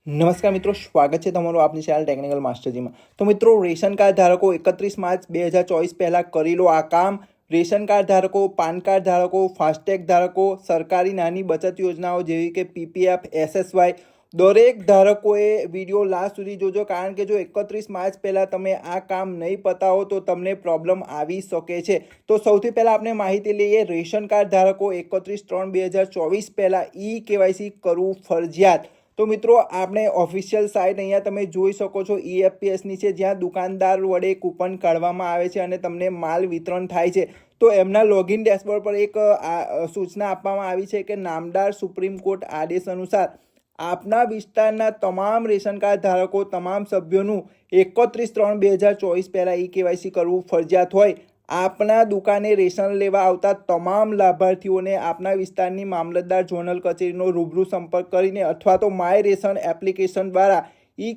નમસ્કાર મિત્રો, સ્વાગત છે તમારું આપની ચેનલ ટેકનિકલ માસ્ટરજીમાં। તો મિત્રો, રેશન કાર્ડ ધારકો 31 માર્ચ 2024 પહેલાં કરી લો આ કામ। રેશન કાર્ડ ધારકો, પાન કાર્ડ ધારકો, ફાસ્ટેગ ધારકો, સરકારી નાની બચત યોજનાઓ જેવી કે પીપીએફ, એસએસવાય, દરેક ધારકોએ વિડીયો લાસ્ટ સુધી જોજો, કારણ કે જો 31 માર્ચ પહેલાં તમે આ કામ નહીં પતાવો તો તમને પ્રોબ્લેમ આવી શકે છે। તો સૌથી પહેલાં આપણે માહિતી લઈએ। રેશન કાર્ડ ધારકો 31/3/2024 પહેલાં KYC કરવું ફરજિયાત। તો મિત્રો, આપણે ઓફિશિયલ સાઇટ અહીંયા તમે જોઈ શકો છો, EFPSની છે, જ્યાં દુકાનદાર વડે કૂપન કાઢવામાં આવે છે અને તમને માલ વિતરણ થાય છે। તો એમના લોગિન ડેશબોર્ડ પર એક સૂચના આપવામાં આવી છે કે નામદાર સુપ્રીમ કોર્ટ આદેશ અનુસાર આપના વિસ્તારના તમામ રેશન કાર્ડ ધારકો તમામ સભ્યોનું 31/3/2024 પહેલાં KYC કરવું ફરજિયાત હોય। આપના દુકાને રેશન લેવા આવતા તમામ લાભાર્થીઓને આપના વિસ્તારની મામલતદાર ઝોનલ કચેરીનો રૂબરૂ સંપર્ક કરીને અથવા તો માય રેશન એપ્લિકેશન દ્વારા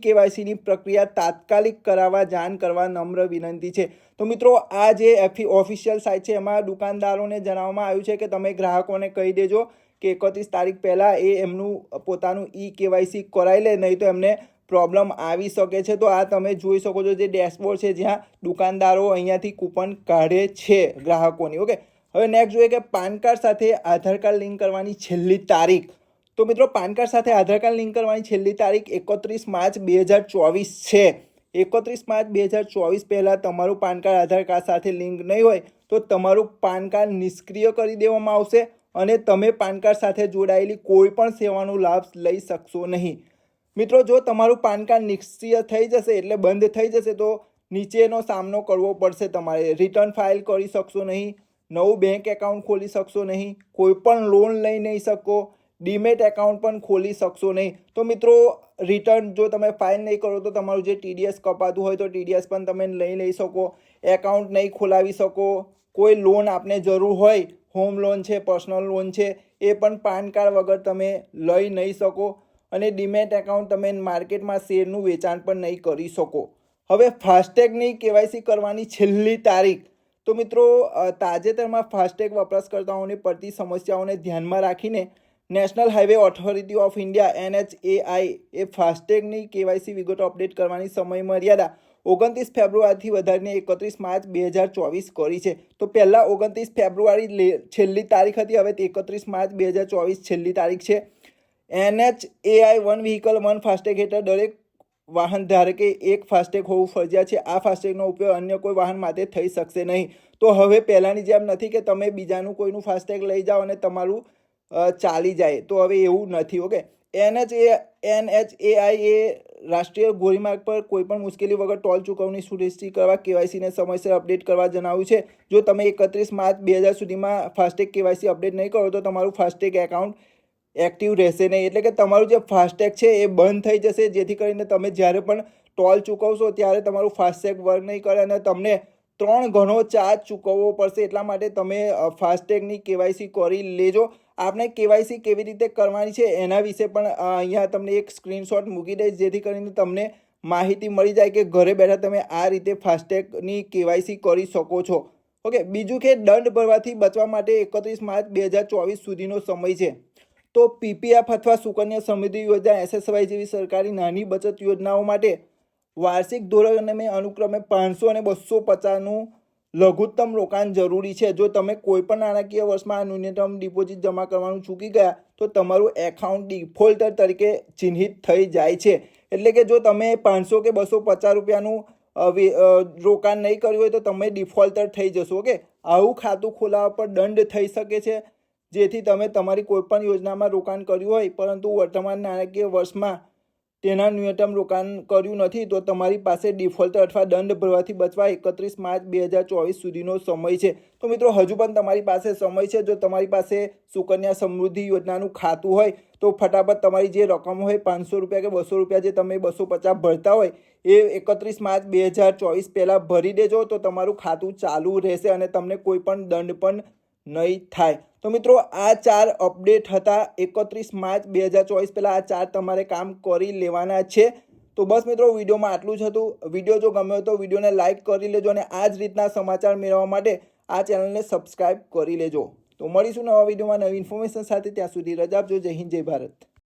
KYCની પ્રક્રિયા તાત્કાલિક કરાવવા જાણ કરવા નમ્ર વિનંતી છે। તો મિત્રો, આ જે ઓફિશિયલ સાઇટ છે એમાં દુકાનદારોને જણાવવામાં આવ્યું છે કે તમે ગ્રાહકોને કહી દેજો કે 31 તારીખ પહેલાં એમનું પોતાનું KYC કરાવી લે, નહીં તો એમને પ્રોબ્લેમ આવી શકે છે। તો આ તમે જોઈ શકો છો જે ડેશબોર્ડ છે, જ્યાં દુકાનદારો અહીંયાથી કૂપન કાઢે છે ગ્રાહકોની। ઓકે, હવે નેક્સ્ટ જોઈએ કે પાન કાર્ડ સાથે આધાર કાર્ડ લિંક કરવાની છેલ્લી તારીખ। તો મિત્રો, પાન કાર્ડ સાથે આધાર કાર્ડ લિંક કરવાની છેલ્લી તારીખ 31 માર્ચ 2024 છે। 31 માર્ચ 2024 પહેલાં તમારું પાન કાર્ડ આધાર કાર્ડ સાથે લિંક નહીં હોય તો તમારું પાન કાર્ડ નિષ્ક્રિય કરી દેવામાં આવશે અને તમે પાન કાર્ડ સાથે જોડાયેલી કોઈ પણ સેવાનો લાભ લઈ શકશો નહીં। મિત્રો, જો તમારું પાન કાર્ડ નિષ્ક્રિય થઈ જશે એટલે બંધ થઈ જશે તો નીચેનો સામનો કરવો પડશે તમારે। રિટર્ન ફાઇલ કરી શકશો નહીં, નવું બેંક એકાઉન્ટ ખોલી શકશો નહીં, કોઈ પણ લોન લઈ નહીં શકો, ડીમેટ એકાઉન્ટ પણ ખોલી શકશો નહીં। તો મિત્રો, રિટર્ન જો તમે ફાઇલ નહીં કરો તો તમારું જે TDS કપાતું હોય તો TDS પણ તમે લઈ શકો, એકાઉન્ટ નહીં ખોલાવી શકો, કોઈ લોન આપને જરૂર હોય, હોમ લોન છે, પર્સનલ લોન છે, એ પણ પાન કાર્ડ વગર તમે લઈ નહીં શકો અને ડીમેટ એકાઉન્ટ તમે માર્કેટમાં શેરનું વેચાણ પણ નહીં કરી શકો। હવે ફાસ્ટેગની KYC કરવાની છેલ્લી તારીખ। તો મિત્રો, તાજેતરમાં ફાસ્ટેગ વપરાશકર્તાઓને પડતી સમસ્યાઓને ધ્યાનમાં રાખીને national highway authority of India NHAI એ ફાસ્ટેગની KYC વિગતો અપડેટ કરવાની સમય મર્યાદા 29 ફેબ્રુઆરીથી વધારીને 31 માર્ચ 2024 કરી છે। તો પહેલાં 29 ફેબ્રુઆરી છેલ્લી તારીખ હતી, હવે 31 માર્ચ 2024 છેલ્લી તારીખ છે। NHAI one vehicle one FASTag હેઠળ દરેક વાહન ધારકે એક ફાસ્ટેગ હોવું ફરજિયાત છે। આ ફાસ્ટેગનો ઉપયોગ અન્ય કોઈ વાહન માટે થઈ શકશે નહીં। તો હવે પહેલાંની જેમ નથી કે તમે બીજાનું કોઈનું ફાસ્ટેગ લઈ જાઓ અને તમારું ચાલી જાય, તો હવે એવું નથી। ઓકે, NHAI એ રાષ્ટ્રીય ધોરીમાર્ગ પર કોઈપણ મુશ્કેલી વગર ટોલ ચૂકવણી સુનિશ્ચિત કરવા KYCને સમયસર અપડેટ કરવા જણાવ્યું છે। જો તમે 31 માર્ચ 2000 સુધીમાં ફાસ્ટેગ KYC અપડેટ નહીં કરો તો તમારું ફાસ્ટેગ એકાઉન્ટ એક્ટિવ રહેશે નહીં, એટલે કે તમારું જે ફાસ્ટેગ છે એ બંધ થઈ જશે, જેથી કરીને તમે જ્યારે પણ ટોલ ચૂકવશો ત્યારે તમારું ફાસ્ટેગ વર્ક નહીં કરે અને તમને 3 ગણો ચાર્જ ચૂકવવો પડશે। એટલા માટે તમે ફાસ્ટેગની KYC કરી લેજો। આપણે KYC કેવી રીતે કરવાની છે એના વિશે પણ અહીંયા તમને એક સ્ક્રીનશોટ મૂકી દઈશ, જેથી કરીને તમને માહિતી મળી જાય કે ઘરે બેઠા તમે આ રીતે ફાસ્ટેગની KYC કરી શકો છો। ઓકે, બીજું કે દંડ ભરવાથી બચવા માટે 31 માર્ચ 2024 સુધીનો સમય છે। તો પીપીએફ અથવા સુકન્યા સમૃદ્ધિ યોજના, SSY જેવી સરકારી નાની બચત યોજનાઓ માટે વાર્ષિક ધોરણે અનુક્રમે 500 અને 250નું લઘુત્તમ રોકાણ જરૂરી છે। જો તમે કોઈપણ નાણાકીય વર્ષમાં ન્યૂનતમ ડિપોઝિટ જમા કરવાનું ચૂકી ગયા તો તમારું એકાઉન્ટ ડિફોલ્ટર તરીકે ચિહ્નિત થઈ જાય છે। એટલે કે જો તમે 500 કે 250 રૂપિયાનું રોકાણ નહીં કર્યું હોય તો તમે ડિફોલ્ટર થઈ જશો। ઓકે, આવું ખાતું ખોલાવવા પર દંડ થઈ શકે છે, જેથી તમે તમારી કોઈપણ યોજનામાં રોકાણ કર્યું હોય પરંતુ વર્તમાન નાણાકીય વર્ષમાં તેના ન્યૂનતમ રોકાણ કર્યું નથી તો તમારી પાસે ડિફોલ્ટર અથવા દંડ ભરવાથી બચવા 31 માર્ચ 2024 સુધીનો સમય છે। તો મિત્રો, હજુ પણ તમારી પાસે સમય છે। જો તમારી પાસે સુકન્યા સમૃદ્ધિ યોજનાનું ખાતું હોય તો ફટાફટ તમારી જે રકમ હોય 500 રૂપિયા કે 200 રૂપિયા જે તમે 250 ભરતા હોય એ 31 માર્ચ 2024 પહેલાં ભરી દેજો, તો તમારું ખાતું ચાલુ રહેશે અને તમને કોઈ પણ દંડ પણ નહીં થાય। તો મિત્રો, આ 4 અપડેટ હતા 31 માર્ચ 2024 પહેલાં। આ 4 તમારે કામ કરી લેવાના છે। તો બસ મિત્રો, વિડીયોમાં આટલું જ હતું। વિડીયો જો ગમ્યો તો વિડીયોને લાઇક કરી લેજો અને આ જ રીતના સમાચાર મેળવવા માટે આ ચેનલને સબસ્ક્રાઈબ કરી લેજો। તો મળીશું નવા વિડીયોમાં નવી ઇન્ફોર્મેશન સાથે। ત્યાં સુધી રજા આપજો। જય હિન્દ, જય ભારત।